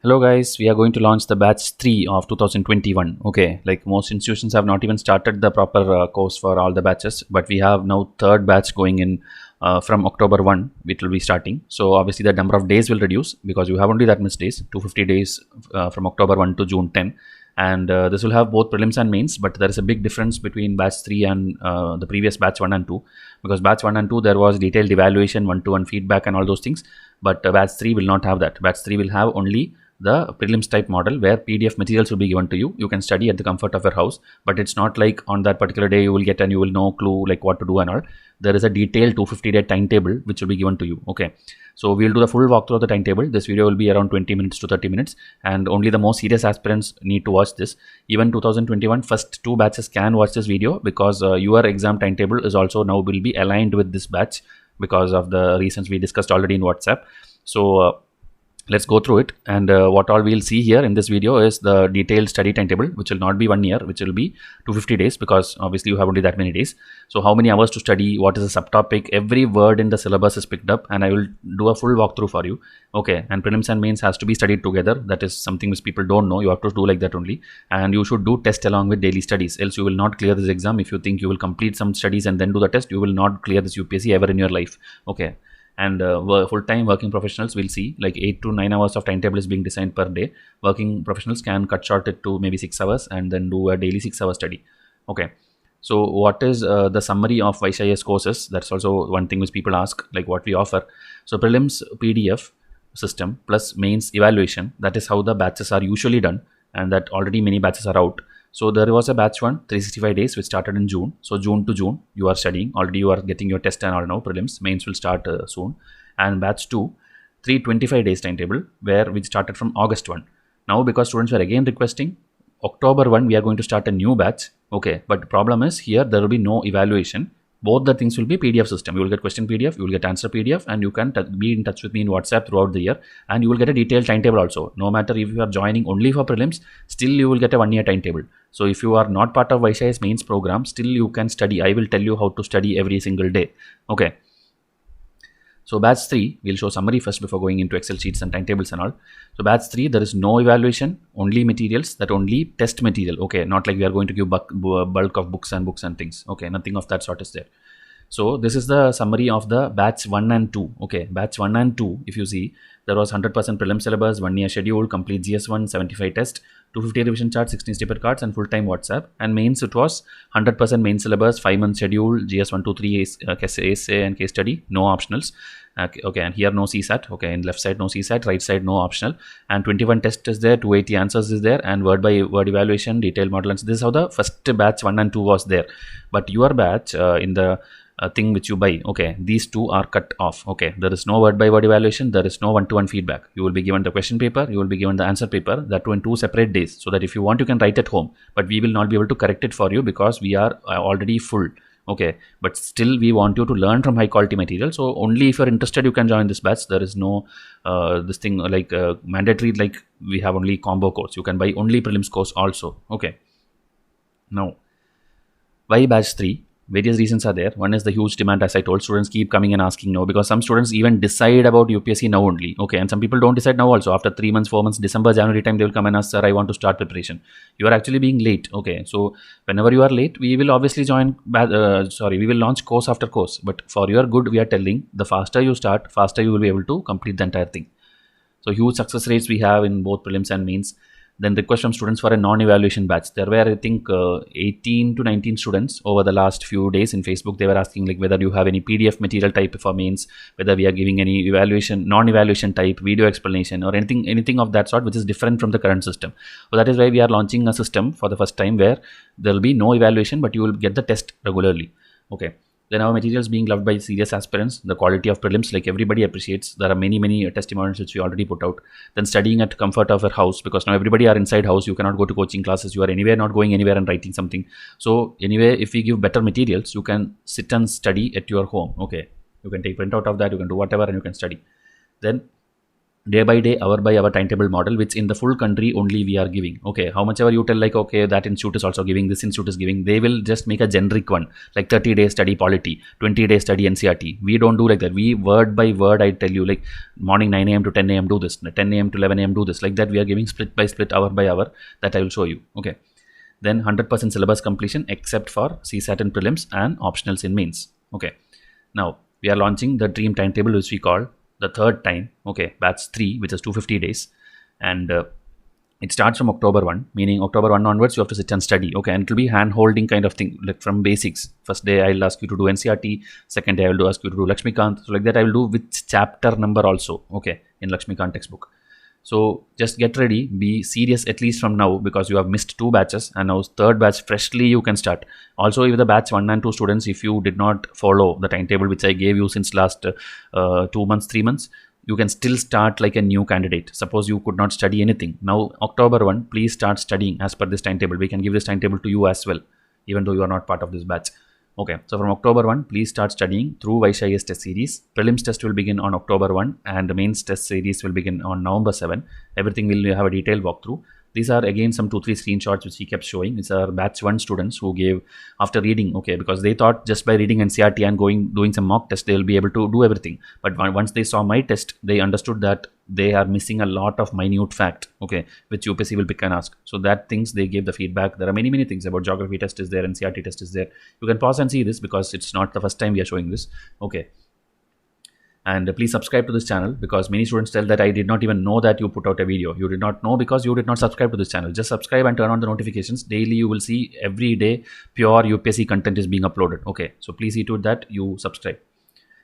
Hello guys, we are going to launch the batch 3 of 2021. Okay, like most institutions have not even started the proper course for all the batches, but we have now third batch going in from October 1, it will be starting. So obviously the number of days will reduce because you have only that much days, 250 days from October 1 to June 10. And this will have both prelims and mains, but there is a big difference between batch 3 and the previous batch 1 and 2, because batch 1 and 2 there was detailed evaluation, 1-to-1 feedback and all those things, but batch 3 will not have that. Batch 3 will have only the prelims type model where PDF materials will be given to you. You can study at the comfort of your house, but it's not like on that particular day you will get and you will know clue like what to do and all. There is a detailed 250-day timetable which will be given to you. Okay, so we'll do the full walkthrough of the timetable. This video will be around 20 minutes to 30 minutes, and only the most serious aspirants need to watch this. Even 2021 first 2 batches can watch this video because your exam timetable is also now will be aligned with this batch because of the reasons we discussed already in WhatsApp. So let's go through it, and what all we'll see here in this video is the detailed study timetable, which will not be 1 year, which will be 250 days, because obviously you have only that many days. So how many hours to study, what is the subtopic, every word in the syllabus is picked up, and I will do a full walkthrough for you. Okay, and prelims and mains has to be studied together. That is something which people don't know. You have to do like that only, and you should do test along with daily studies, else you will not clear this exam. If you think you will complete some studies and then do the test, you will not clear this UPSC ever in your life. Okay, and full-time working professionals will see like 8 to 9 hours of timetable is being designed per day. Working professionals can cut short it to maybe 6 hours and then do a daily 6-hour study. Okay, so what is the summary of Vaishya's courses? That's also one thing which people ask, like what we offer. So prelims PDF system plus mains evaluation, that is how the batches are usually done, and that already many batches are out. So there was a batch 1, 365 days, which started in June. So June to June, you are studying. Already you are getting your test and all now. Prelims, mains will start soon. And batch 2, 325 days timetable, where we started from August 1. Now because students were again requesting, October 1, we are going to start a new batch. Okay, but the problem is here, there will be no evaluation. Both the things will be PDF system. You will get question PDF, you will get answer PDF, and you can be in touch with me in WhatsApp throughout the year, and you will get a detailed timetable also. No matter if you are joining only for prelims, still you will get a 1-year timetable. So if you are not part of Vaishya's mains program, still you can study. I will tell you how to study every single day. Okay. So batch 3, we'll show summary first before going into Excel sheets and timetables and all. So batch 3, there is no evaluation, only materials, that only test material. Okay, not like we are going to give bulk of books and things. Okay, nothing of that sort is there. So this is the summary of the batch 1 and 2. Okay, batch 1 and 2, if you see, there was 100% prelim syllabus, 1-year schedule, complete GS1, 75 test, 250 revision chart, 16 stipper cards, and full-time WhatsApp. And mains, it was 100% main syllabus, 5-month schedule, GS1, 2, 3, essay and case study, no optionals. Okay, and here no CSAT. Okay, in left side no CSAT, right side no optional, and 21 test is there, 280 answers is there, and word by word evaluation, detailed model. And this is how the first batch 1 and 2 was there. But your batch in the thing which you buy, okay, these two are cut off. Okay, there is no word by word evaluation, there is no 1-to-1 feedback. You will be given the question paper, you will be given the answer paper, that too in 2 separate days, so that if you want you can write at home, but we will not be able to correct it for you because we are already full. Okay, but still we want you to learn from high quality material. So only if you're interested you can join this batch. There is no this thing like mandatory, like we have only combo course. You can buy only prelims course also. Okay, now why batch 3? Various reasons are there. One is the huge demand, as I told. Students keep coming and asking now, because some students even decide about UPSC now only. Okay, and some people don't decide now also. After 3 months, 4 months, December, January time, they will come and ask, sir, I want to start preparation. You are actually being late. Okay, so whenever you are late, we will obviously we will launch course after course. But for your good, we are telling, the faster you start, faster you will be able to complete the entire thing. So huge success rates we have in both prelims and mains. Then request from students for a non-evaluation batch. There were, I think, 18 to 19 students over the last few days in Facebook. They were asking like whether you have any PDF material type for mains, whether we are giving any evaluation, non-evaluation type, video explanation, or anything of that sort, which is different from the current system. So that is why we are launching a system for the first time where there will be no evaluation, but you will get the test regularly. Okay. Then our materials being loved by serious aspirants, the quality of prelims, like everybody appreciates. There are many testimonials which we already put out. Then studying at comfort of your house, because now everybody are inside house. You cannot go to coaching classes. You are anywhere, not going anywhere and writing something. So anyway, if we give better materials, you can sit and study at your home. Okay, you can take print out of that. You can do whatever and you can study. Then day by day, hour by hour timetable model, which in the full country only we are giving. Okay, how much ever you tell, like, okay, that institute is also giving, this institute is giving, they will just make a generic one, like 30-day study polity, 20-day study NCRT. We don't do like that. We word by word, I tell you, like morning 9 a.m. to 10 a.m. do this, 10 a.m. to 11 a.m. do this, like that. We are giving split by split, hour by hour, that I will show you. Okay, then 100% syllabus completion except for CSAT and prelims and optionals in mains. Okay, now we are launching the dream timetable, which we call the third time. Okay, batch 3, which is 250 days, and it starts from October 1, meaning October 1 onwards you have to sit and study. Okay, and it will be hand holding kind of thing, like from basics. First day I'll ask you to do NCRT, second day I will ask you to do Lakshmikant, so like that I will do with chapter number also, okay, in Lakshmikant textbook. So just get ready, be serious at least from now, because you have missed 2 batches and now third batch freshly you can start. Also, if the batch 1 and 2 students, if you did not follow the timetable which I gave you since last 2 months, 3 months, you can still start like a new candidate. Suppose you could not study anything. Now October 1, please start studying as per this timetable. We can give this timetable to you as well, even though you are not part of this batch. Okay, so from October 1, please start studying through Vaishya IAS test series. Prelims test will begin on October 1 and the mains test series will begin on November 7. Everything will have a detailed walkthrough. These are again some 2-3 screenshots which he kept showing. These are batch 1 students who gave after reading, okay, because they thought just by reading NCRT and doing some mock test, they will be able to do everything. But once they saw my test, they understood that they are missing a lot of minute fact, okay, which UPSC will pick and ask. So that things they gave the feedback. There are many things about geography test is there, NCRT test is there. You can pause and see this because it's not the first time we are showing this. Okay. And please subscribe to this channel, because many students tell that I did not even know that you put out a video. You did not know because you did not subscribe to this channel. Just subscribe and turn on the notifications. Daily you will see every day pure UPSC content is being uploaded. Okay, so please see to that you subscribe.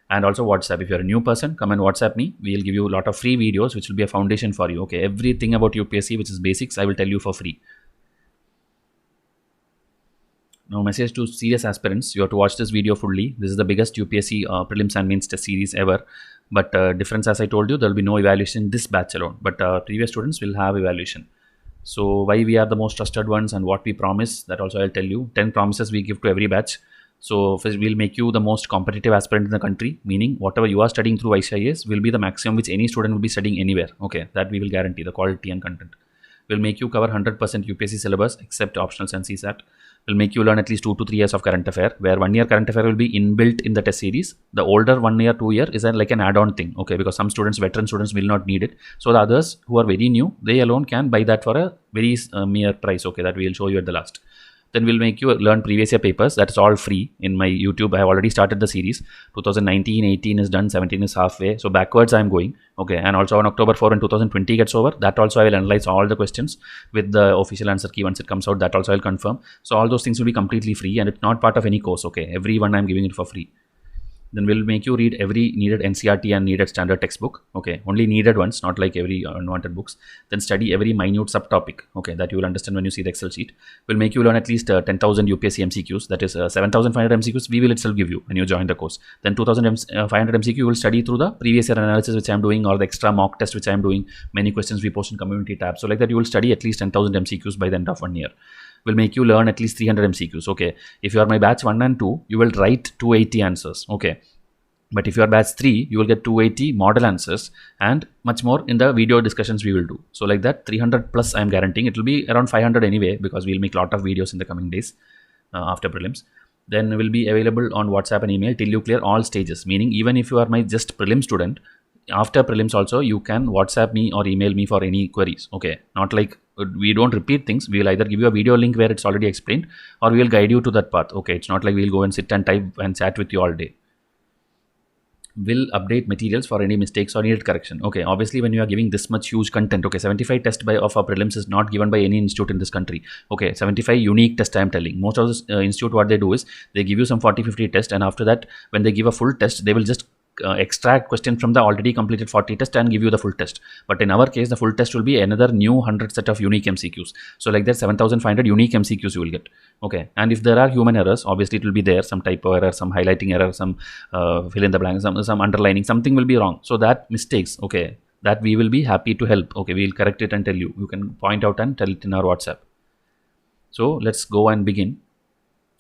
And also WhatsApp. If you're a new person, come and WhatsApp me. We'll give you a lot of free videos which will be a foundation for you. Okay, everything about UPSC which is basics I will tell you for free. Now, message to serious aspirants: you have to watch this video fully. This is the biggest UPSC prelims and mains test series ever. But difference, as I told you, there will be no evaluation in this batch alone. But previous students will have evaluation. So why we are the most trusted ones and what we promise, that also I'll tell you. 10 promises we give to every batch. So first we'll make you the most competitive aspirant in the country, meaning whatever you are studying through Vaishya IAS will be the maximum which any student will be studying anywhere. Okay, that we will guarantee, the quality and content. We'll make you cover 100% UPSC syllabus except optionals and CSAT. Will make you learn at least 2 to 3 years of current affair, where 1 year current affair will be inbuilt in the test series. The older 1 year, 2 year is like an add-on thing, okay, because some students, veteran students, will not need it. So the others who are very new, they alone can buy that for a very mere price, okay, that we will show you at the last. Then we'll make you learn previous year papers. That is all free in my YouTube. I have already started the series. 2019, 18 is done, 17 is halfway. So backwards I am going. Okay, and also on October 4 and 2020 gets over. That also I will analyze all the questions with the official answer key once it comes out. That also I will confirm. So all those things will be completely free and it's not part of any course. Okay, everyone I am giving it for free. Then we'll make you read every needed NCRT and needed standard textbook. Okay, only needed ones, not like every unwanted books. Then study every minute subtopic. Okay, that you will understand when you see the Excel sheet. We'll make you learn at least 10,000 UPSC MCQs. That is 7,500 MCQs we will itself give you when you join the course. Then 2,500 MCQ you will study through the previous year analysis which I am doing, or the extra mock test which I am doing. Many questions we post in community tab. So like that you will study at least 10,000 MCQs by the end of 1 year. Will make you learn at least 300 MCQs. Okay, if you are my batch 1 and 2, you will write 280 answers. Okay, but if you are batch 3, you will get 280 model answers and much more in the video discussions we will do. So like that 300 plus I am guaranteeing. It will be around 500 anyway, because we will make a lot of videos in the coming days after prelims. Then will be available on WhatsApp and email till you clear all stages, meaning even if you are my just prelim student, after prelims also you can WhatsApp me or email me for any queries. Okay, not like we don't repeat things. We will either give you a video link where it's already explained, or we will guide you to that path. Okay, it's not like we'll go and sit and type and chat with you all day. Will update materials for any mistakes or needed correction. Okay, obviously when you are giving this much huge content, okay, 75 test of our prelims is not given by any institute in this country. Okay, 75 unique test I am telling. Most of the institute, what they do is they give you some 40-50 test, and after that when they give a full test, they will just extract question from the already completed 40 test and give you the full test. But in our case, the full test will be another new 100 set of unique MCQs. So like that 7,500 unique MCQs you will get. Okay, and if there are human errors, obviously it will be there, some typo error, some highlighting error, some fill in the blank, some underlining, something will be wrong. So that mistakes, okay, that we will be happy to help. Okay, we will correct it and tell you. You can point out and tell it in our WhatsApp. So let's go and begin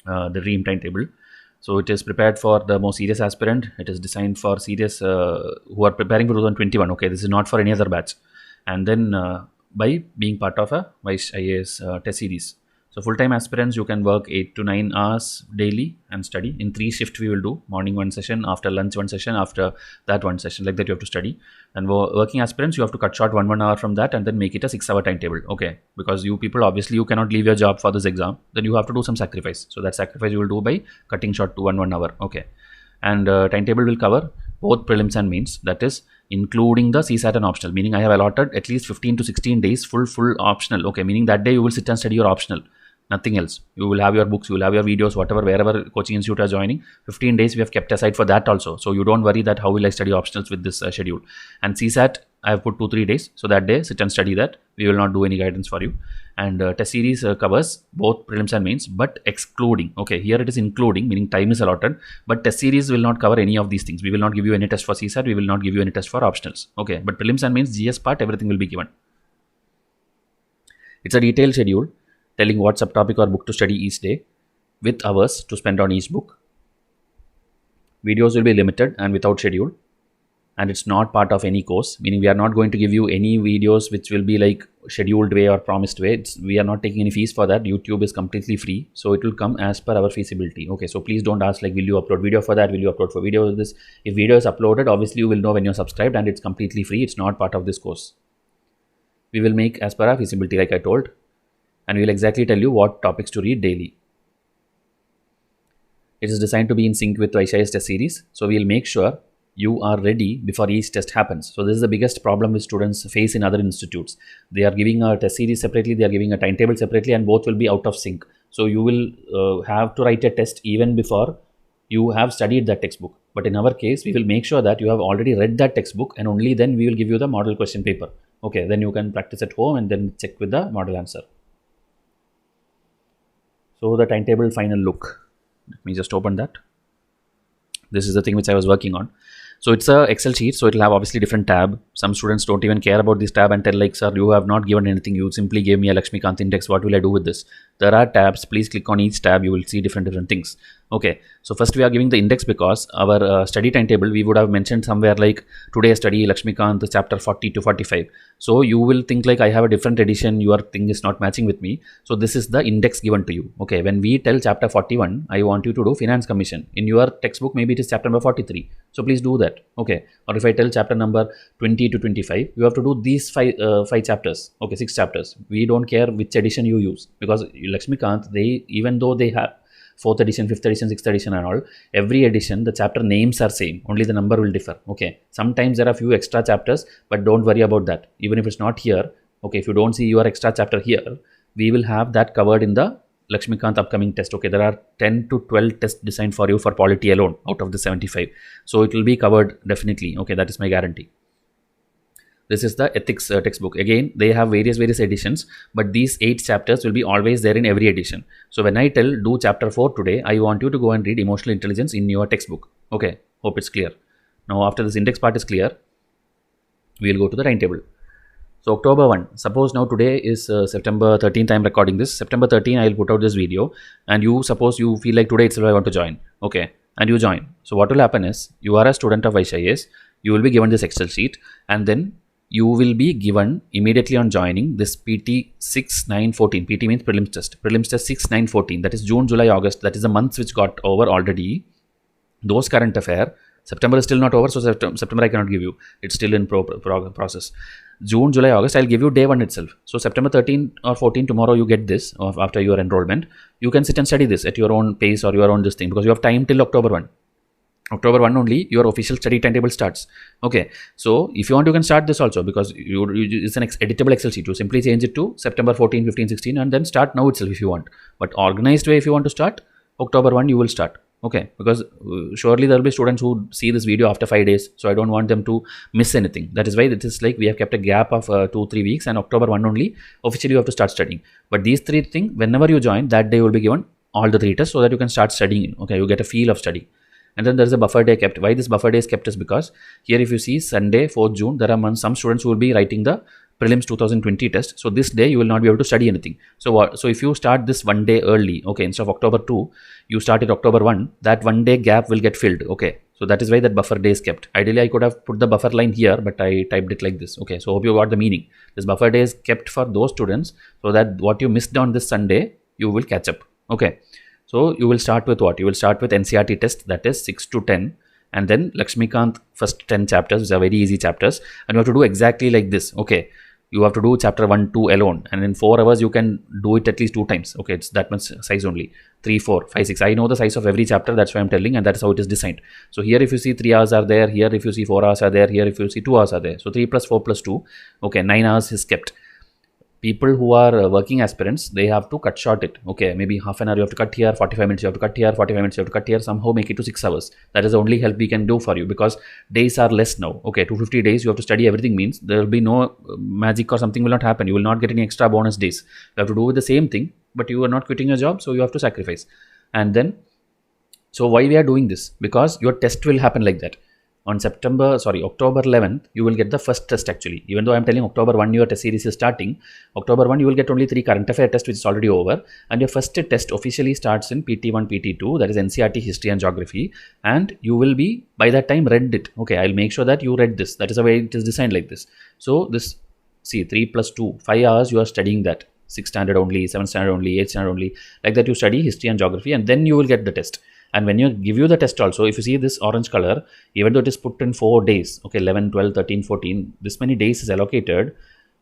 the dream timetable. So it is prepared for the more serious aspirant. It is designed for serious who are preparing for 2021. Okay, this is not for any other batch. And then by being part of a Vice IAS test series. So full-time aspirants, you can work 8 to 9 hours daily and study. In 3 shifts we will do, morning one session, after lunch one session, after that one session, like that you have to study. And working aspirants, you have to cut short 1 hour from that and then make it a 6-hour timetable. Okay, because you people, obviously you cannot leave your job for this exam, then you have to do some sacrifice. So that sacrifice you will do by cutting short to 1 hour. Okay, and timetable will cover both prelims and mains, that is including the CSAT and optional, meaning I have allotted at least 15 to 16 days full optional. Okay, meaning that day you will sit and study your optional, nothing else. You will have your books, you will have your videos, whatever, wherever coaching institute are joining, 15 days we have kept aside for that also. So you don't worry that how will I study optionals with this schedule. And CSAT I have put 2-3 days, so that day sit and study that. We will not do any guidance for you. And test series covers both prelims and mains, but excluding. Okay, here it is including, meaning time is allotted, but test series will not cover any of these things. We will not give you any test for CSAT, we will not give you any test for optionals. Okay, but prelims and mains, GS part, everything will be given. It's a detailed schedule telling what subtopic or book to study each day with hours to spend on each book. Videos will be limited and without schedule, and it's not part of any course, meaning we are not going to give you any videos which will be like scheduled way or promised way. We are not taking any fees for that. YouTube is completely free, so it will come as per our feasibility. Okay, so please don't ask like, will you upload video for that, will you upload for video of this? If video is uploaded, obviously you will know when you're subscribed, and it's completely free. It's not part of this course. We will make as per our feasibility, like I told, and we will exactly tell you what topics to read daily. It is designed to be in sync with Vice IAS test series, so we will make sure you are ready before each test happens. So this is the biggest problem which students face in other institutes. They are giving a test series separately, they are giving a timetable separately, and both will be out of sync. So you will have to write a test even before you have studied that textbook. But in our case, we will make sure that you have already read that textbook, and only then we will give you the model question paper. Okay, then you can practice at home and then check with the model answer. So the timetable final look. Let me just open that. This is the thing which I was working on. So it's a Excel sheet, so it will have obviously different tab. Some students don't even care about this tab and tell like, sir, you have not given anything. You simply gave me a Lakshmikant index. What will I do with this? There are tabs. Please click on each tab. You will see different things. Okay, so first we are giving the index because our study timetable, we would have mentioned somewhere like today study Lakshmikant chapter 40 to 45. So you will think like I have a different edition, your thing is not matching with me. So this is the index given to you. Okay, when we tell chapter 41, I want you to do Finance Commission. In your textbook, maybe it is chapter number 43. So please do that. Okay, or if I tell chapter number 20 to 25, you have to do these five chapters. Okay, 6 chapters. We don't care which edition you use, because Lakshmikant, they, even though they have 4th edition, 5th edition, 6th edition and all, every edition the chapter names are same, only the number will differ. Okay, sometimes there are few extra chapters, but don't worry about that. Even if it's not here, okay, if you don't see your extra chapter here, we will have that covered in the Lakshmikant upcoming test. Okay, there are 10 to 12 tests designed for you for polity alone out of the 75, so it will be covered definitely. Okay, that is my guarantee. This is the ethics textbook. Again, they have various editions, but these 8 chapters will be always there in every edition. So when I tell do chapter 4 today, I want you to go and read emotional intelligence in your textbook. Okay, hope it's clear. Now after this index part is clear, we will go to the timetable. So October 1, suppose now today is September 13th, I am recording this. September 13, I will put out this video, and you suppose you feel like today itself I want to join. Okay, and you join. So what will happen is, you are a student of Vice IAS, you will be given this Excel sheet, and then you will be given immediately on joining this PT 6, 9, 14. PT means prelims test. Prelims test 6, 9, 14. That is June, July, August. That is the months which got over already. Those current affair. September is still not over, so September I cannot give you. It's still in process. June, July, August, I'll give you day 1 itself. So September 13 or 14, tomorrow you get this after your enrollment. You can sit and study this at your own pace or your own this thing, because you have time till October 1. October 1 only your official study timetable starts. Okay, so if you want, you can start this also, because it's an editable Excel sheet. You simply change it to September 14, 15, 16 and then start now itself if you want. But organized way, if you want to start, October 1 you will start. Okay, because surely there will be students who see this video after 5 days, so I don't want them to miss anything. That is why it is like we have kept a gap of 2-3 weeks, and October 1 only officially you have to start studying. But these 3 things, whenever you join, that day you will be given all the 3 tests so that you can start studying. Okay, you get a feel of study. And then there is a buffer day kept. Why this buffer day is kept is because here if you see Sunday 4th June, there are some students who will be writing the prelims 2020 test. So this day you will not be able to study anything. So what? So if you start this one day early, okay, instead of October 2, you start it October 1, that one day gap will get filled, okay. So that is why that buffer day is kept. Ideally, I could have put the buffer line here, but I typed it like this, okay. So hope you got the meaning. This buffer day is kept for those students so that what you missed on this Sunday, you will catch up, okay. So you will start with what? You will start with NCERT test, that is 6 to 10. And then Lakshmikant first 10 chapters, which are very easy chapters, and you have to do exactly like this, okay. You have to do chapter 1, 2 alone, and in 4 hours you can do it at least 2 times, okay. It's that much size only. 3, 4, 5, 6. I know the size of every chapter, that's why I'm telling, and that's how it is designed. So here if you see 3 hours are there, here if you see 4 hours are there, here if you see 2 hours are there. So 3 plus 4 plus 2, okay, 9 hours is kept. People who are working aspirants, they have to cut short it, okay. Maybe half an hour you have to cut here, 45 minutes you have to cut here, 45 minutes you have to cut here, somehow make it to 6 hours. That is the only help we can do for you, because days are less now, okay. 250 days you have to study everything means there will be no magic or something will not happen. You will not get any extra bonus days. You have to do the same thing, but you are not quitting your job, so you have to sacrifice. And then, so why we are doing this? Because your test will happen like that. On October 11th, you will get the first test actually. Even though I am telling October 1 your test series is starting, October 1 you will get only 3 current affair tests, which is already over, and your first test officially starts in PT1, PT2, that is NCERT History and Geography, and you will be, by that time, read it. Okay, I'll make sure that you read this. That is the way it is designed like this. So this, see, 3 plus 2, 5 hours you are studying that. 6th standard only, 7th standard only, 8th standard only, like that you study history and geography, and then you will get the test. And when you give you the test also, if you see this orange color, even though it is put in 4 days, okay, 11, 12, 13, 14, this many days is allocated,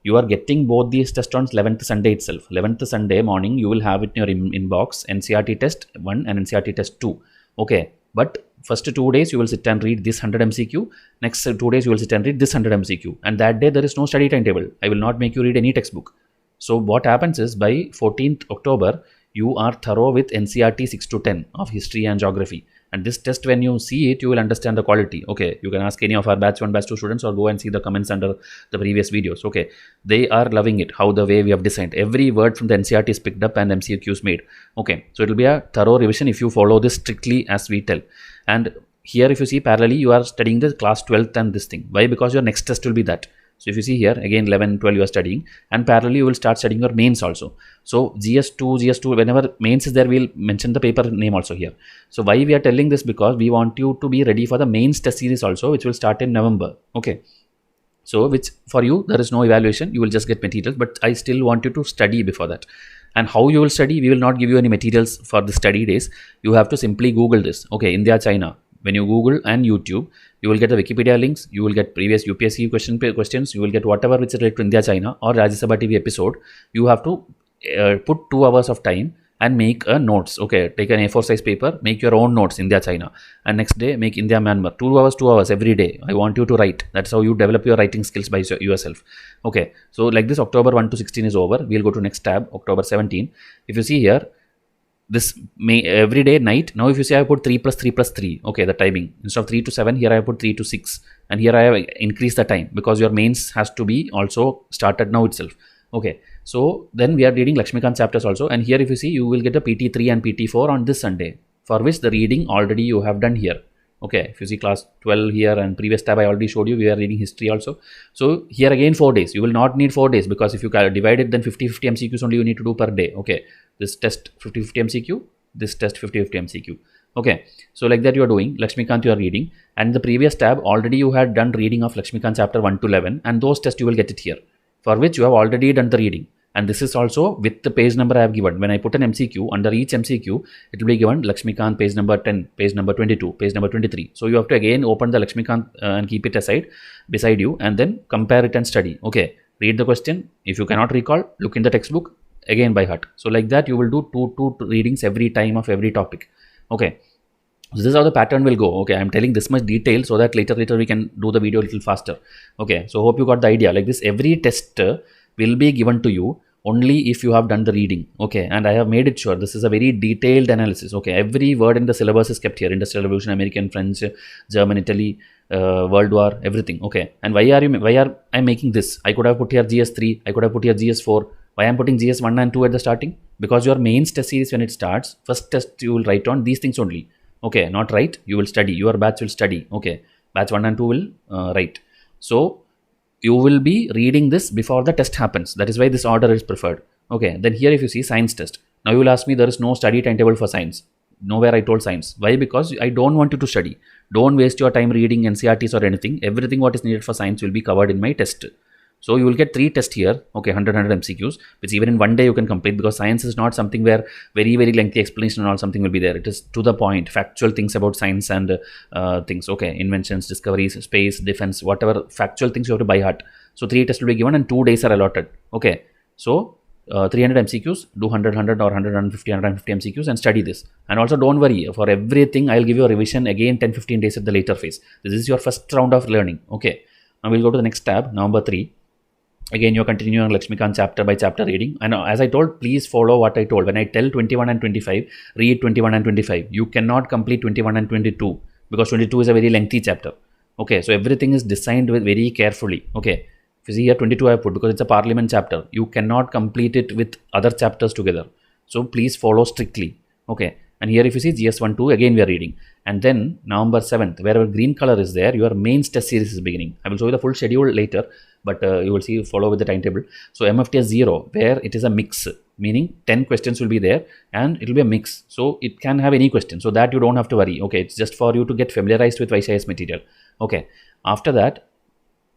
you are getting both these tests on 11th Sunday itself. 11th Sunday morning, you will have it in your inbox, NCERT test 1 and NCERT test 2, okay. But first 2 days, you will sit and read this 100 MCQ. Next 2 days, you will sit and read this 100 MCQ. And that day, there is no study timetable. I will not make you read any textbook. So what happens is, by 14th October, you are thorough with NCERT 6 to 10 of history and geography. And this test, when you see it, you will understand the quality. Okay, you can ask any of our batch 1, batch 2 students, or go and see the comments under the previous videos. Okay, they are loving it, how the way we have designed. Every word from the NCERT is picked up and MCQs made. Okay, so it will be a thorough revision if you follow this strictly as we tell. And here, if you see parallelly, you are studying the class 12th and this thing. Why? Because your next test will be that. So if you see here, again 11, 12 you are studying, and parallelly you will start studying your mains also. So GS2, whenever mains is there, we'll mention the paper name also here. So why we are telling this? Because we want you to be ready for the mains test series also, which will start in November. Okay. So which for you, there is no evaluation, you will just get materials, but I still want you to study before that. And how you will study, we will not give you any materials for the study days. You have to simply Google this. Okay, India, China. When you Google and YouTube, you will get the Wikipedia links, you will get previous UPSC questions, you will get whatever which is related to India, China or Rajya Sabha TV episode. You have to put 2 hours of time and make a notes. Okay, take an A4 size paper, make your own notes, India, China, and next day make India, Myanmar. 2 hours every day. I want you to write. That's how you develop your writing skills by yourself. Okay, so like this, October 1 to 16 is over. We'll go to next tab, October 17. If you see here, this may every day night. Now if you say I put 3 plus 3 plus 3, okay, the timing, instead of 3 to 7, here I put 3 to 6, and here I have increased the time because your mains has to be also started now itself. Okay, so then we are reading Lakshmikant chapters also, and here if you see, you will get the PT3 and PT4 on this Sunday, for which the reading already you have done here. Okay, if you see class 12 here, and previous tab I already showed you, we are reading history also. So here again 4 days. You will not need 4 days, because if you divide it, then 50-50 MCQs only you need to do per day. Okay, this test 50-50 MCQ, this test 50-50 MCQ. Okay, so like that you are doing. Lakshmikant you are reading, and the previous tab already you had done reading of Lakshmikant chapter 1 to 11, and those tests you will get it here, for which you have already done the reading. And this is also with the page number I have given. When I put an MCQ, under each MCQ, it will be given Lakshmikant page number 10, page number 22, page number 23. So you have to again open the Lakshmikant and keep it aside beside you, and then compare it and study. Okay, read the question. If you cannot recall, look in the textbook again by heart. So like that you will do two readings every time of every topic. Okay, so this is how the pattern will go. Okay, I'm telling this much detail so that later we can do the video a little faster. Okay, so hope you got the idea. Like this, every test will be given to you only if you have done the reading. Okay, and I have made it sure this is a very detailed analysis. Okay, every word in the syllabus is kept here: Industrial Revolution, American, French, German, Italy, World War, everything. Okay, and why are I making this? I could have put here GS3, I could have put here GS4. Why I'm putting GS1 and 2 at the starting? Because your mains test series, when it starts, first test you will write on these things only. Okay, not write, you will study. Your batch will study. Okay, batch 1 and 2 will write. So you will be reading this before the test happens. That is why this order is preferred. Okay, then here if you see science test, now you will ask me there is no study timetable for science. Nowhere I told science. Why? Because I don't want you to study. Don't waste your time reading NCERTs or anything. Everything what is needed for science will be covered in my test. So you will get 3 tests here, okay, 100 MCQs, which even in one day you can complete, because science is not something where very lengthy explanation and all something will be there. It is to the point, factual things about science and things, okay, inventions, discoveries, space, defense, whatever factual things you have to by heart. So 3 tests will be given and 2 days are allotted, okay. So 300 MCQs, do 100 or 150 MCQs and study this. And also don't worry, for everything I'll give you a revision again 10-15 days at the later phase. This is your first round of learning, okay. Now we'll go to the next tab, November 3. Again, you're continuing Lakshmikant chapter by chapter reading. And as I told, please follow what I told. When I tell 21 and 25, read 21 and 25. You cannot complete 21 and 22 because 22 is a very lengthy chapter. Okay, so everything is designed with very carefully. Okay, if you see here 22 I have put because it's a parliament chapter. You cannot complete it with other chapters together. So please follow strictly. Okay, and here if you see GS1-2, again we are reading. And then November 7th, wherever green color is there, your mains test series is beginning. I will show you the full schedule later, but you will see, follow with the timetable. So MFTS 0, where it is a mix, meaning 10 questions will be there and it will be a mix. So it can have any question, so that you don't have to worry. Okay, it's just for you to get familiarized with YCIS material. Okay, after that,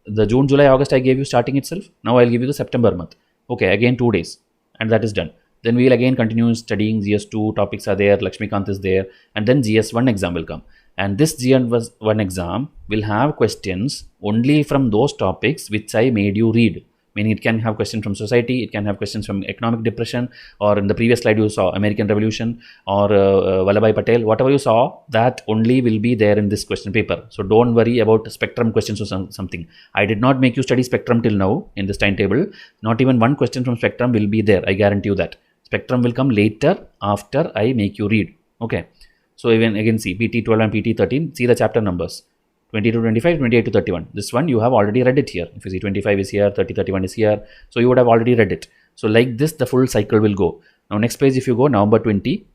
the June, July, August I gave you starting itself. Now I'll give you the September month. Okay, again 2 days and that is done. Then we will again continue studying GS2 topics are there, Lakshmikant is there, and then GS1 exam will come. And this GS1 exam will have questions only from those topics which I made you read. Meaning it can have questions from society, it can have questions from economic depression, or in the previous slide you saw American Revolution or Vallabhbhai Patel. Whatever you saw, that only will be there in this question paper. So don't worry about spectrum questions or something. I did not make you study spectrum till now in this timetable. Not even one question from spectrum will be there. I guarantee you that. Spectrum will come later after I make you read. Okay. So even again see PT12 and PT13, see the chapter numbers. 20 to 25, 28 to 31. This one you have already read it here. If you see 25 is here, 30, 31 is here. So you would have already read it. So like this, the full cycle will go. Now next page, if you go November 20,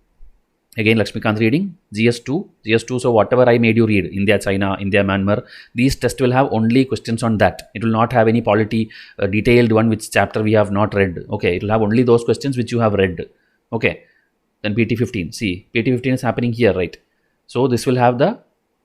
again Lakshmikant reading, GS2. So whatever I made you read, India, China, India, Myanmar, these tests will have only questions on that. It will not have any polity detailed one which chapter we have not read. Okay, it will have only those questions which you have read. Okay, then PT15. See, PT15 is happening here, right? So this will have the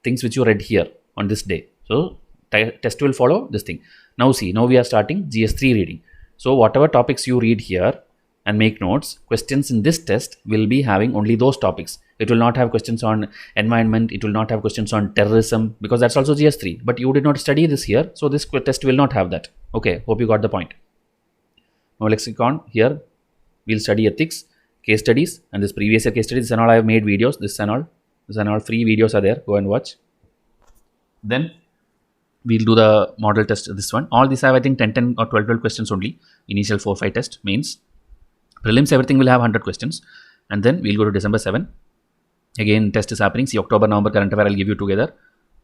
things which you read here on this day. So test will follow this thing. Now see, now we are starting GS3 reading. So whatever topics you read here and make notes, questions in this test will be having only those topics. It will not have questions on environment. It will not have questions on terrorism because that's also GS3. But you did not study this here. So this test will not have that. Okay, hope you got the point. Now lexicon here, we'll study ethics, case studies, and this previous year case studies. This and all I have made videos. This and all free videos are there. Go and watch. Then we'll do the model test, this one. All these have I think 10 or 12 questions only. Initial 4-5 test, mains. Prelims, everything will have 100 questions. And then we'll go to December 7. Again, test is happening. See, October, November current affair I'll give you together.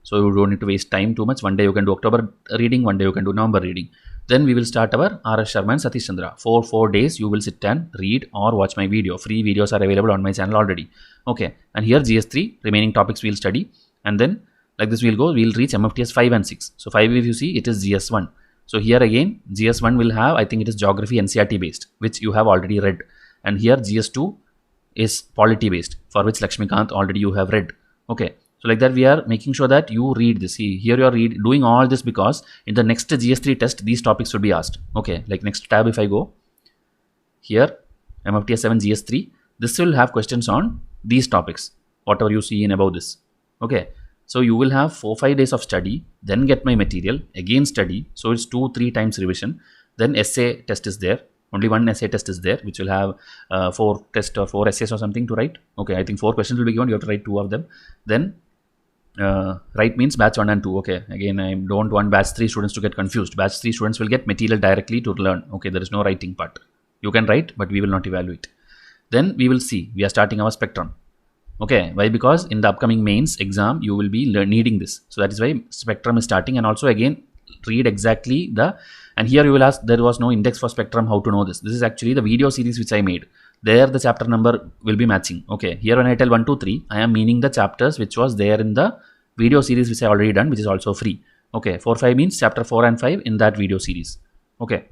So you don't need to waste time too much. One day you can do October reading, one day you can do November reading. Then we will start our R.S. Sharma and Satish Chandra. For 4 days, you will sit and read or watch my video. Free videos are available on my channel already. Okay. And here GS3, remaining topics we'll study. And then like this we'll go, we'll reach MFTS 5 and 6. So 5 if you see, it is GS1. So here again, GS1 will have, I think it is geography NCERT based, which you have already read. And here GS2 is polity based, for which Lakshmikant already you have read. Okay. So like that we are making sure that you read this. See, here you are doing all this because in the next GS3 test, these topics will be asked. Okay. Like next tab if I go, here, MFTS 7 GS3, this will have questions on these topics, whatever you see in above this. Okay. So you will have 4-5 days of study, then get my material, again study. So it's 2-3 times revision. Then essay test is there. Only one essay test is there, which will have 4 tests or 4 essays or something to write. Okay, I think 4 questions will be given. You have to write 2 of them. Then write means batch 1 and 2. Okay, again, I don't want batch 3 students to get confused. Batch 3 students will get material directly to learn. Okay, there is no writing part. You can write, but we will not evaluate. Then we will see. We are starting our spectrum. Okay, why? Because in the upcoming mains exam, you will be needing this. So that is why spectrum is starting. And also again, read exactly the, and here you will ask, there was no index for spectrum, how to know this? This is actually the video series which I made. There the chapter number will be matching. Okay, here when I tell 1, 2, 3, I am meaning the chapters which was there in the video series which I already done, which is also free. Okay, 4, 5 means chapter 4 and 5 in that video series. Okay.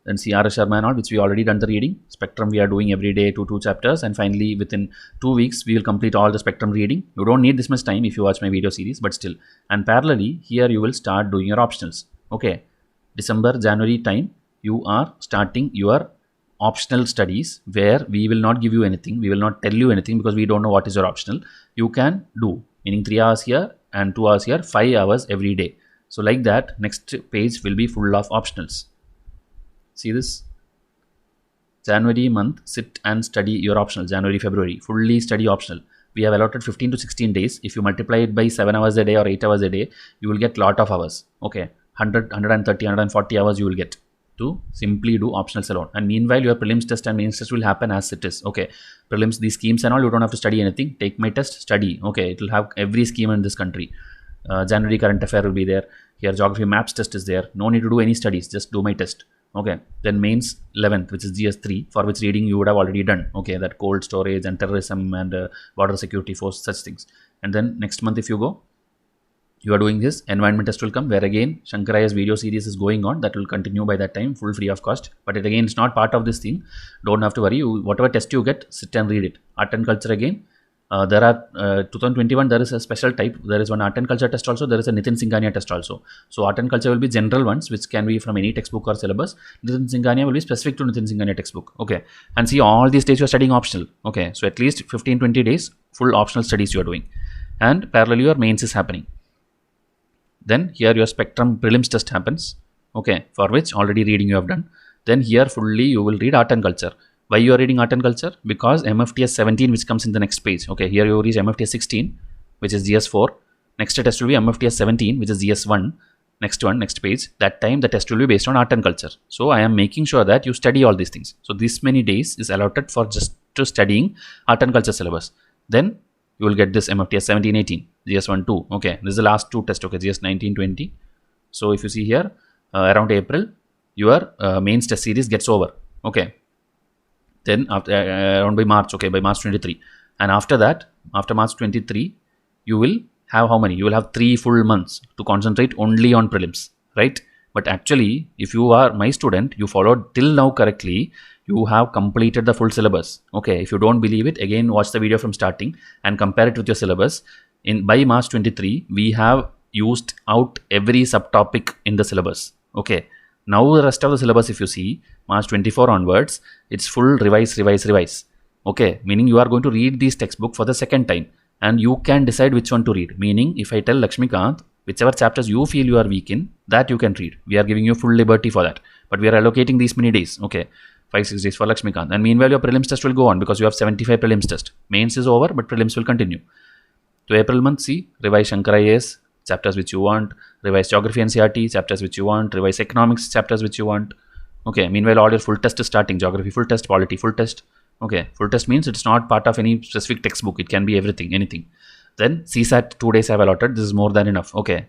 Then C.R. Sharma and all, which we already done the reading. Spectrum we are doing every day, 2 chapters, and finally within 2 weeks we will complete all the Spectrum reading. You don't need this much time if you watch my video series, but still. And parallelly, here you will start doing your optionals. Okay, December, January time, you are starting your optional studies where we will not give you anything, we will not tell you anything because we don't know what is your optional. You can do, meaning 3 hours here and 2 hours here, 5 hours every day. So like that, next page will be full of optionals. See this? January month, sit and study your optional. January, February, fully study optional. We have allotted 15 to 16 days. If you multiply it by 7 hours a day or 8 hours a day, you will get lot of hours. Okay, 100, 130, 140 hours you will get to simply do optionals alone. And meanwhile, your prelims test and mains test will happen as it is. Okay, prelims, these schemes and all, you don't have to study anything. Take my test, study. Okay, it will have every scheme in this country. January current affair will be there. Here, geography maps test is there. No need to do any studies, just do my test. Okay, then mains 11th, which is GS3, for which reading you would have already done. Okay, that cold storage and terrorism and border security force, such things. And then next month if you go, you are doing this environment test will come, where again Shankaraya's video series is going on. That will continue by that time, full free of cost. But it again, it's not part of this thing. Don't have to worry. Whatever test you get, sit and read it. Art and culture again. There are 2021 there is a special type. There is one art and culture test also. There is a Nitin Singhania test also. So art and culture will be general ones which can be from any textbook or syllabus. Nitin Singhania will be specific to Nitin Singhania textbook. Okay, and see all these days you are studying optional. Okay, so at least 15-20 days full optional studies you are doing, and parallel your mains is happening. Then here your Spectrum prelims test happens. Okay, for which already reading you have done. Then here fully you will read art and culture. Why you are reading art and culture? Because MFTS 17 which comes in the next page. Okay, here you reach MFTS 16 which is GS4. Next test will be MFTS 17 which is GS1. Next page. That time the test will be based on art and culture. So I am making sure that you study all these things. So this many days is allotted for just to studying art and culture syllabus. Then you will get this MFTS 17, 18, GS1, 2. Okay, this is the last 2 tests. Okay, GS 19, 20. So if you see here, around April, your mains test series gets over. Okay. Then after around by March, okay, by March 23, and after that, after March 23, you will have how many? You will have 3 full months to concentrate only on prelims, right? But actually, if you are my student, you followed till now correctly, you have completed the full syllabus. Okay, if you don't believe it, again watch the video from starting and compare it with your syllabus. By March 23, we have used out every subtopic in the syllabus. Okay. Now the rest of the syllabus, if you see, March 24 onwards, it's full revise. Okay, meaning you are going to read this textbook for the second time and you can decide which one to read. Meaning, if I tell Lakshmikant, whichever chapters you feel you are weak in, that you can read. We are giving you full liberty for that. But we are allocating these many days. Okay, 5-6 days for Lakshmikant. And meanwhile, your prelims test will go on because you have 75 prelims test. Mains is over, but prelims will continue. To April month, see, revise Shankaraya's chapters which you want, revise geography and CRT chapters which you want, revise economics chapters which you want. Okay, meanwhile all your full test is starting. Geography full test, polity full test. Okay, full test means it's not part of any specific textbook. It can be everything, anything. Then CSAT 2 days I have allotted. This is more than enough. Okay.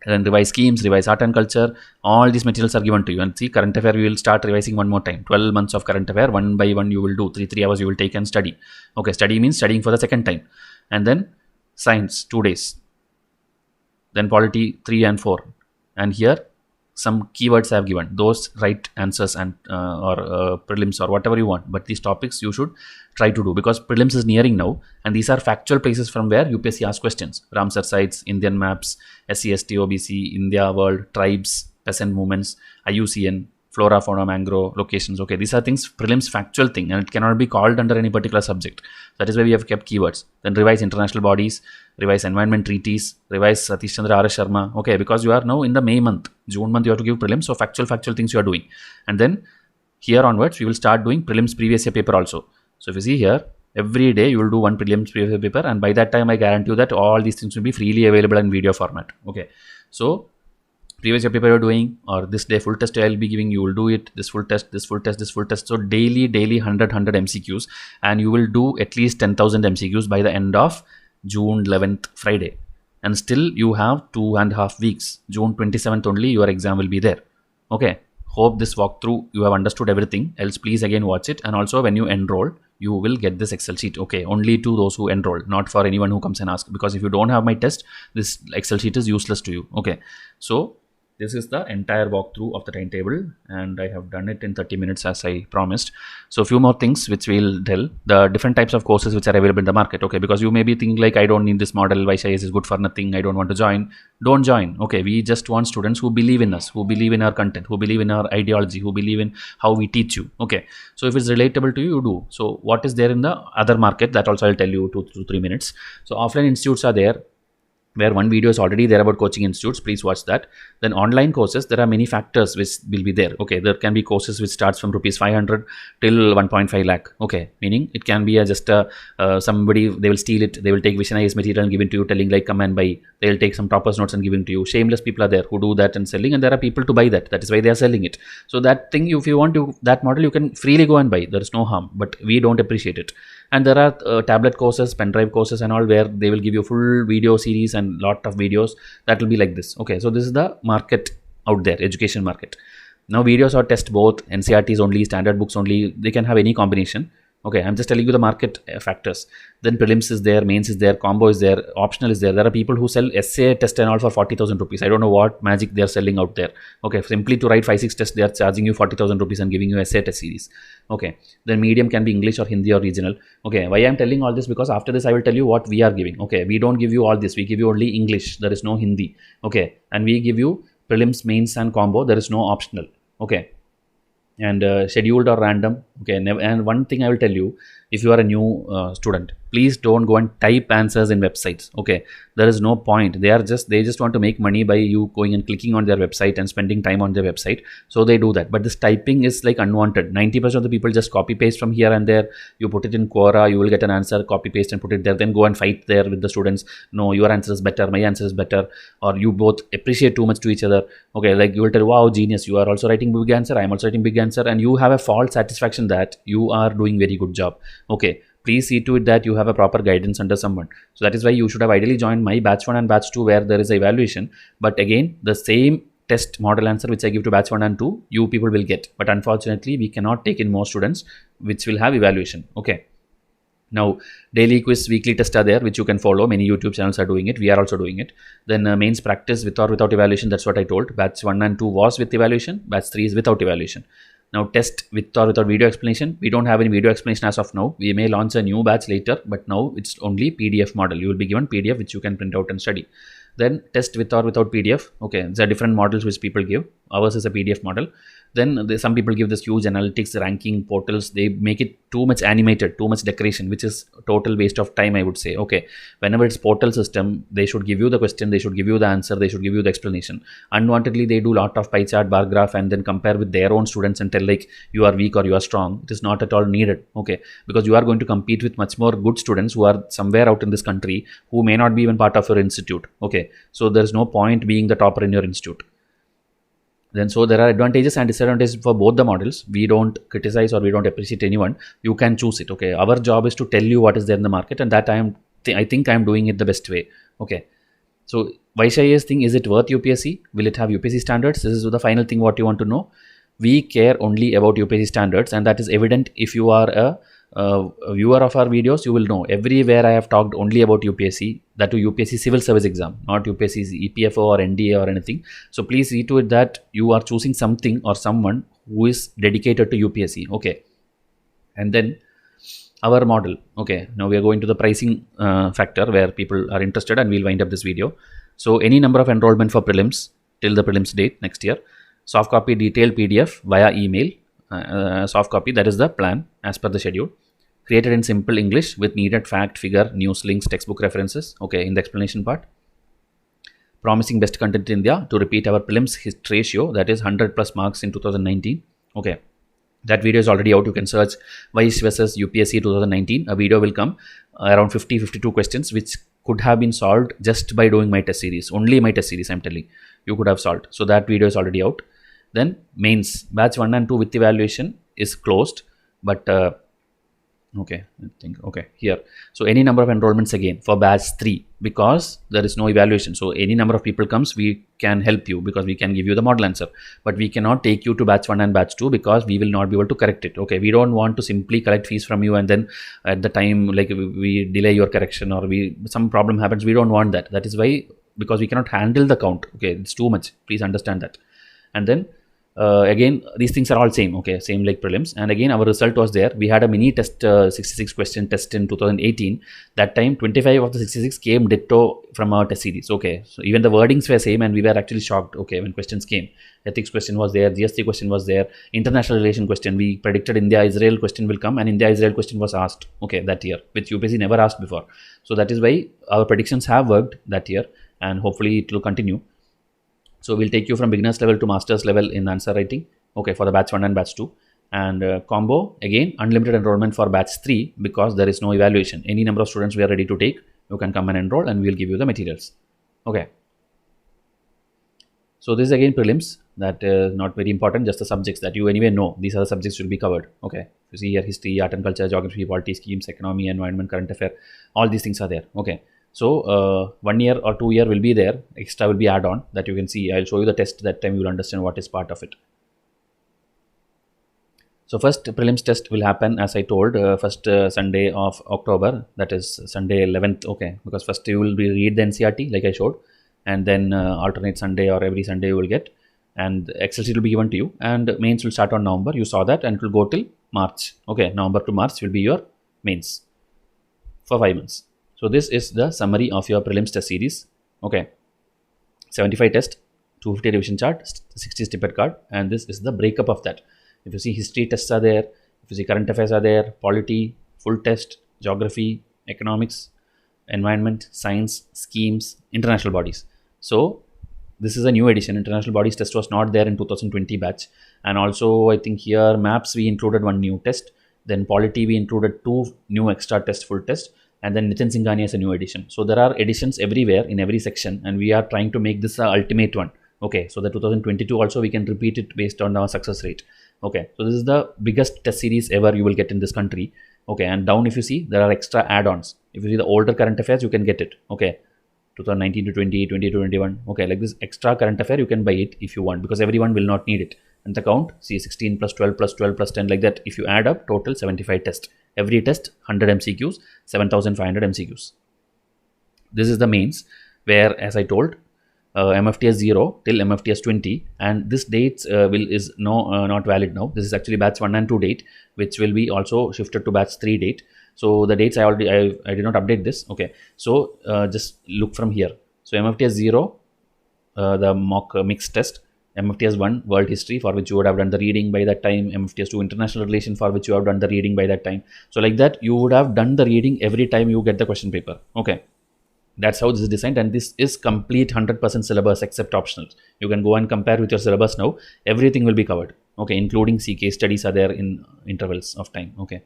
And then revise schemes, revise art and culture. All these materials are given to you. And see, current affair we will start revising one more time. 12 months of current affair, one by one you will do. 3 hours you will take and study. Okay, study means studying for the second time. And then science 2 days. Then polity 3 and 4, and here some keywords I have given. Those write answers and or prelims or whatever you want. But these topics you should try to do because prelims is nearing now, and these are factual places from where UPSC asks questions. Ramsar sites, Indian maps, SC, ST, OBC, India, world, tribes, peasant movements, IUCN, flora, fauna, mangrove, locations. Okay, these are things, prelims factual thing, and it cannot be called under any particular subject. That is why we have kept keywords. Then revise international bodies, revise environment treaties, revise Satish Chandra R.S. Sharma. Okay, because you are now in the May month, June month you have to give prelims, so factual things you are doing. And then here onwards we will start doing prelims previous year paper also. So if you see here, every day you will do one prelims previous year paper, and by that time I guarantee you that all these things will be freely available in video format. Okay, so previous year paper you are doing, or this day full test I will be giving, you will do it, this full test, this full test, this full test. So daily 100 MCQs, and you will do at least 10,000 MCQs by the end of June 11th Friday. And still you have 2.5 weeks. June 27th only your exam will be there. Okay, hope this walkthrough you have understood everything. Else please again watch it, and also when you enroll, you will get this Excel sheet. Okay, only to those who enroll, not for anyone who comes and asks, because if you don't have my test, this Excel sheet is useless to you. Okay, so this is the entire walkthrough of the timetable, and I have done it in 30 minutes as I promised. So a few more things which we'll tell, the different types of courses which are available in the market. Okay, because you may be thinking like, I don't need this model, Vaishya is good for nothing, I don't want to join. Don't join. Okay, we just want students who believe in us, who believe in our content, who believe in our ideology, who believe in how we teach you. Okay, so if it's relatable to you, you do. So what is there in the other market, that also I'll tell you 2 to 3 minutes. So offline institutes are there, where one video is already there about coaching institutes, please watch that. Then online courses, there are many factors which will be there. Okay, there can be courses which starts from rupees 500 till 1.5 lakh. Okay, meaning it can be just somebody, they will steal it, they will take visionized material and give it to you, telling like come and buy. They'll take some toppers notes and give it to you. Shameless people are there who do that and selling, and there are people to buy that. That is why they are selling it. So that thing, if you want to that model, you can freely go and buy. There is no harm, but we don't appreciate it. And there are tablet courses, pen drive courses and all, where they will give you full video series and lot of videos that will be like this. Okay, so this is the market out there, education market. Now videos are test both, NCRTs only, standard books only, they can have any combination. Okay, I'm just telling you the market factors. Then prelims is there, mains is there, combo is there, optional is there. There are people who sell essay test and all for 40,000 rupees. I don't know what magic they are selling out there. Okay, simply to write 5-6 tests, they are charging you 40,000 rupees and giving you essay test series. Okay, then medium can be English or Hindi or regional. Okay, why I'm telling all this? Because after this I will tell you what we are giving. Okay, we don't give you all this. We give you only English. There is no Hindi. Okay, and we give you prelims, mains and combo. There is no optional. Okay, and scheduled or random. Okay, and one thing I will tell you, if you are a new student, please don't go and type answers in websites. Okay, there is no point. They just want to make money by you going and clicking on their website and spending time on their website, so they do that. But this typing is like unwanted. 90% of the people just copy paste from here and there. You put it in Quora, you will get an answer, copy paste and put it there, then go and fight there with the students. No, your answer is better, my answer is better, or you both appreciate too much to each other. Okay, like you will tell, wow, genius, you are also writing big answer, I am also writing big answer, and you have a false satisfaction that you are doing very good job. Okay, please see to it that you have a proper guidance under someone. So that is why you should have ideally joined my batch 1 and batch 2, where there is a evaluation. But again, the same test model answer which I give to batch 1 and 2, you people will get. But unfortunately, we cannot take in more students which will have evaluation. Okay. Now, daily quiz, weekly test are there, which you can follow. Many YouTube channels are doing it. We are also doing it. Then mains practice with or without evaluation. That's what I told. Batch 1 and 2 was with evaluation. Batch 3 is without evaluation. Now test with or without video explanation. We don't have any video explanation as of now. We may launch a new batch later, but now it's only PDF model. You will be given PDF which you can print out and study. Then test with or without PDF. Okay, there are different models which people give. Ours is a PDF model. Then some people give this huge analytics, ranking, portals. They make it too much animated, too much decoration, which is total waste of time, I would say. Okay, whenever it's portal system, they should give you the question, they should give you the answer, they should give you the explanation. Unwantedly, they do lot of pie chart, bar graph, and then compare with their own students and tell like you are weak or you are strong. It is not at all needed. Okay, because you are going to compete with much more good students who are somewhere out in this country who may not be even part of your institute. Okay, so there is no point being the topper in your institute. Then so there are advantages and disadvantages for both the models. We don't criticize or we don't appreciate anyone. You can choose it. Okay, our job is to tell you what is there in the market, and that I think I am doing it the best way. Okay, so Vaishya's thing, is it worth UPSC? Will it have UPSC standards? This is the final thing what you want to know. We care only about UPSC standards, and that is evident if you are a viewer of our videos. You will know everywhere I have talked only about UPSC, that to UPSC civil service exam, not UPSC's EPFO or NDA or anything. So please see to it that you are choosing something or someone who is dedicated to UPSC. Okay, and then our model. Okay, now we are going to the pricing factor where people are interested, and we'll wind up this video. So any number of enrollment for prelims till the prelims date next year. Soft copy detailed PDF via email. Soft copy, that is the plan as per the schedule. Created in simple English with needed fact, figure, news links, textbook references. Okay, in the explanation part. Promising best content in India to repeat our prelims hit ratio, that is 100 plus marks in 2019. Okay, that video is already out. You can search Vice versus UPSC 2019. A video will come around 52 questions which could have been solved just by doing my test series. Only my test series, I'm telling you could have solved. So that video is already out. Then mains batch 1 and 2 with evaluation is closed, but Okay, I think okay here. So any number of enrollments again for batch 3, because there is no evaluation, so any number of people comes, we can help you because we can give you the model answer, but we cannot take you to batch 1 and batch 2 because we will not be able to correct it. Okay, we don't want to simply collect fees from you and then at the time like we delay your correction or we some problem happens. We don't want that. That is why, because we cannot handle the count. Okay, it's too much, please understand that. And then again these things are all same. Okay, same like prelims. And again our result was there. We had a mini test, 66 question test in 2018. That time 25 of the 66 came ditto from our test series. Okay, so even the wordings were same and we were actually shocked. Okay, when questions came, ethics question was there, GST question was there, international relation question, we predicted India Israel question will come and India Israel question was asked, okay, that year, which UPSC never asked before. So that is why our predictions have worked that year and hopefully it will continue. So we'll take you from beginners level to masters level in answer writing, okay, for the batch 1 and batch 2. And combo, again, unlimited enrollment for batch 3 because there is no evaluation. Any number of students we are ready to take, you can come and enroll and we'll give you the materials. Okay. So this is again prelims, that is not very important, just the subjects that you anyway know. These are the subjects should be covered. Okay. You see here history, art and culture, geography, polity, schemes, economy, environment, current affair, all these things are there. Okay. So 1 year or 2 year will be there, extra will be add on that you can see. I'll show you the test, that time you will understand what is part of it. So first prelims test will happen as I told, first Sunday of October, that is Sunday 11th. Okay, because first you will read the NCERT like I showed, and then alternate Sunday or every Sunday you will get, and Excel sheet will be given to you, and mains will start on November. You saw that, and it will go till March. Okay, November to March will be your mains for 5 months. So this is the summary of your prelims test series. Okay, 75 test, 250 revision chart, 60 snippet card, and this is the breakup of that. If you see history tests are there, if you see current affairs are there, polity, full test, geography, economics, environment, science, schemes, international bodies. So this is a new edition. International bodies test was not there in 2020 batch. And also I think here maps we included one new test. Then polity we included 2 new extra test, full test. And then Nitin Singhani as a new edition. So there are editions everywhere in every section and we are trying to make this the ultimate one. Okay, so the 2022 also we can repeat it based on our success rate. Okay, so this is the biggest test series ever you will get in this country. Okay, and down if you see there are extra add-ons. If you see the older current affairs you can get it. Okay, 2019 to 20, 20 to 21. Okay, like this extra current affair you can buy it if you want because everyone will not need it. And the count, see 16 plus 12 plus 12 plus 10 like that. If you add up, total 75 tests. Every test 100 MCQs, 7,500 MCQs. This is the mains where, as I told, MFTS 0 till MFTS 20, and this dates is not valid now. This is actually batch 1 and 2 date, which will be also shifted to batch 3 date. So the dates I did not update this. Okay, so just look from here. So MFTS 0, the mock mixed test. MFTS 1 world history, for which you would have done the reading by that time. MFTS 2 international relation, for which you have done the reading by that time. So like that you would have done the reading every time you get the question paper. Okay, that's how this is designed, and this is complete 100% syllabus except optionals. You can go and compare with your syllabus now. Everything will be covered. Okay, including case studies are there in intervals of time. Okay,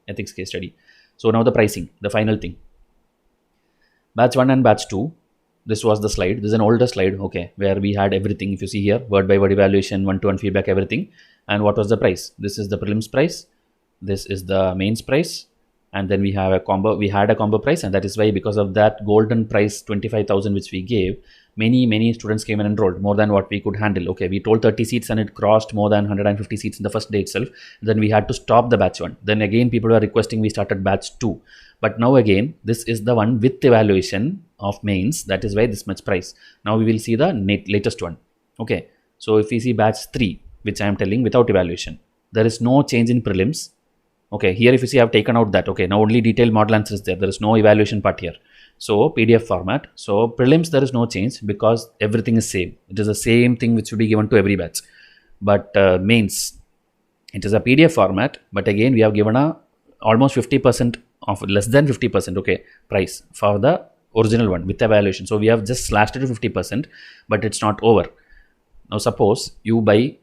ethics case study. So now the pricing, the final thing. Batch 1 and batch 2. This was the slide. This is an older slide, okay, where we had everything. If you see here, word by word evaluation, one-to-one feedback, everything. And what was the price? This is the prelims price. This is the mains price. And then we have a combo. We had a combo price, and that is why, because of that golden price 25,000 which we gave, many students came and enrolled, more than what we could handle. Okay, we told 30 seats and it crossed more than 150 seats in the first day itself. Then we had to stop the batch 1. Then again people were requesting we started batch 2. But now again, this is the one with evaluation of mains. That is why this much price. Now we will see the latest one. Okay, so if we see batch 3, which I am telling without evaluation, there is no change in prelims. Okay, here if you see I have taken out that. Okay, now only detailed model answer is there. There is no evaluation part here. So PDF format. So prelims there is no change because everything is same. It is the same thing which will be given to every batch. But mains, it is a PDF format. But again we have given a almost 50% of less than 50%. Okay, price for the original one with evaluation. So we have just slashed it to 50%, but it's not over. Now suppose you buy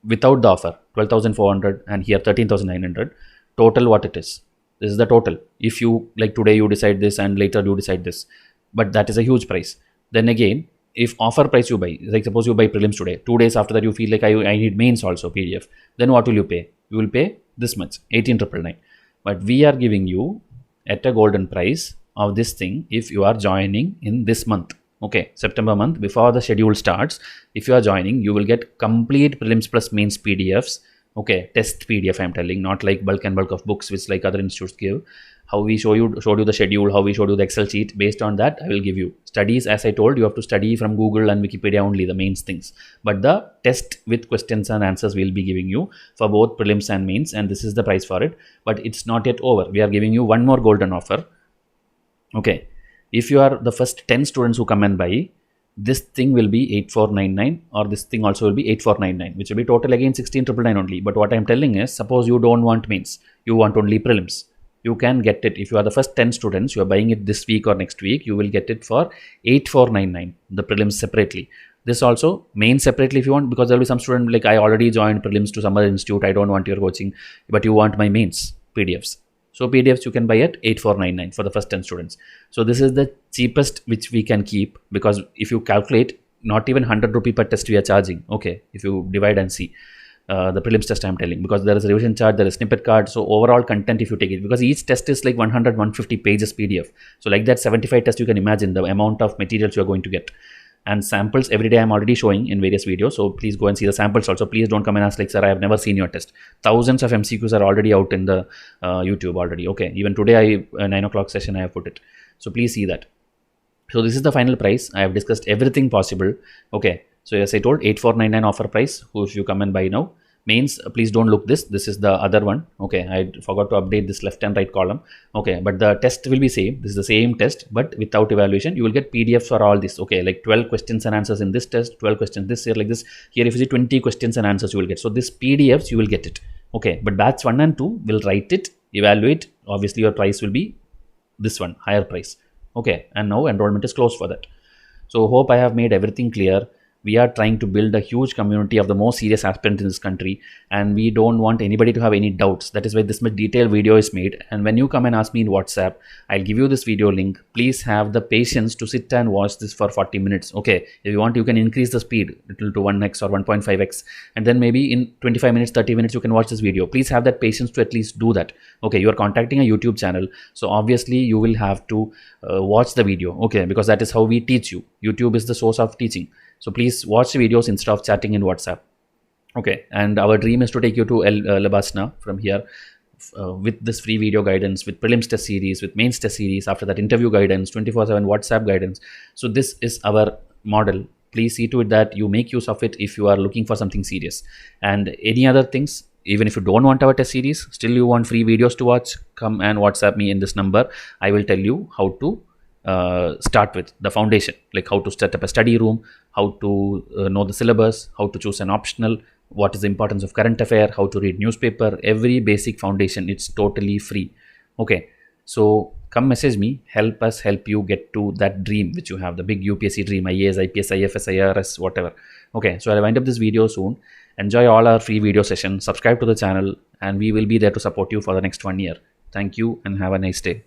without the offer 12,400 and here 13,900. Total what it is? This is the total. If you like today you decide this and later you decide this, but that is a huge price. Then again, if offer price you buy, like suppose you buy prelims today, 2 days after that you feel like I need mains also PDF, then what will you pay? You will pay this much, 18,999. but we are giving you at a golden price of this thing if you are joining in this month. Okay, September month, before the schedule starts, if you are joining, you will get complete prelims plus mains PDFs. Okay, test PDF I'm telling, not like bulk and bulk of books which like other institutes give. How we showed you the schedule, how we showed you the Excel sheet. Based on that, I will give you studies. As I told, you have to study from Google and Wikipedia only, the mains things. But the test with questions and answers we'll be giving you for both prelims and mains, and this is the price for it. But it's not yet over. We are giving you one more golden offer. Okay, if you are the first 10 students who come and buy, this thing will be 8499, or this thing also will be 8499, which will be total again 16999 only. But what I am telling is, suppose you don't want mains, you want only prelims, you can get it. If you are the first 10 students, you are buying it this week or next week, you will get it for 8499, the prelims separately. This also main separately if you want, because there will be some student like, I already joined prelims to some other institute, I don't want your coaching, but you want my mains PDFs. So PDFs you can buy at 8499 for the first 10 students. So this is the cheapest which we can keep, because if you calculate, not even 100 rupee per test we are charging. Okay, if you divide and see the prelims test I'm telling, because there is a revision chart, there is snippet card. So overall content, if you take it, because each test is like 150 pages PDF. So like that 75 tests, you can imagine the amount of materials you are going to get. And samples every day I'm already showing in various videos, so please go and see the samples also. Please don't come and ask like, sir, I have never seen your test. Thousands of MCQs are already out in the YouTube already. Okay, even today 9 o'clock session I have put it, so please see that. So this is the final price. I have discussed everything possible. Okay, so as I told, 8499 offer price. If you come and buy now, mains, please don't look this is the other one. Okay, I forgot to update this left and right column. Okay, but the test will be same. This is the same test, but without evaluation. You will get PDFs for all this. Okay, like 12 questions and answers in this test, 12 questions this year, like this. Here if you see 20 questions and answers you will get. So this PDFs you will get it. Okay, but batch 1 and 2 will write it, evaluate. Obviously your price will be this one, higher price. Okay, and now enrollment is closed for that. So hope I have made everything clear. We are trying to build a huge community of the most serious aspirants in this country, and we don't want anybody to have any doubts. That is why this much detailed video is made. And when you come and ask me in WhatsApp, I'll give you this video link. Please have the patience to sit and watch this for 40 minutes. Okay, if you want, you can increase the speed little to 1x or 1.5x, and then maybe in 25 minutes, 30 minutes, you can watch this video. Please have that patience to at least do that. Okay, you are contacting a YouTube channel, so obviously you will have to watch the video. Okay, because that is how we teach you. YouTube is the source of teaching. So please watch the videos instead of chatting in WhatsApp. Okay, and our dream is to take you to Labasna from here with this free video guidance, with prelims test series, with mains test series, after that interview guidance, 24/7 WhatsApp guidance. So this is our model. Please see to it that you make use of it if you are looking for something serious. And any other things, even if you don't want our test series, still you want free videos to watch, come and WhatsApp me in this number. I will tell you how to start with the foundation, like how to set up a study room, how to know the syllabus, how to choose an optional, what is the importance of current affair, how to read newspaper, every basic foundation. It's totally free. Okay, so come message me, help us help you get to that dream which you have, the big UPSC dream, IAS, IPS, IFS, IRS, whatever. Okay, so I'll wind up this video soon. Enjoy all our free video sessions, subscribe to the channel, and we will be there to support you for the next 1 year. Thank you and have a nice day.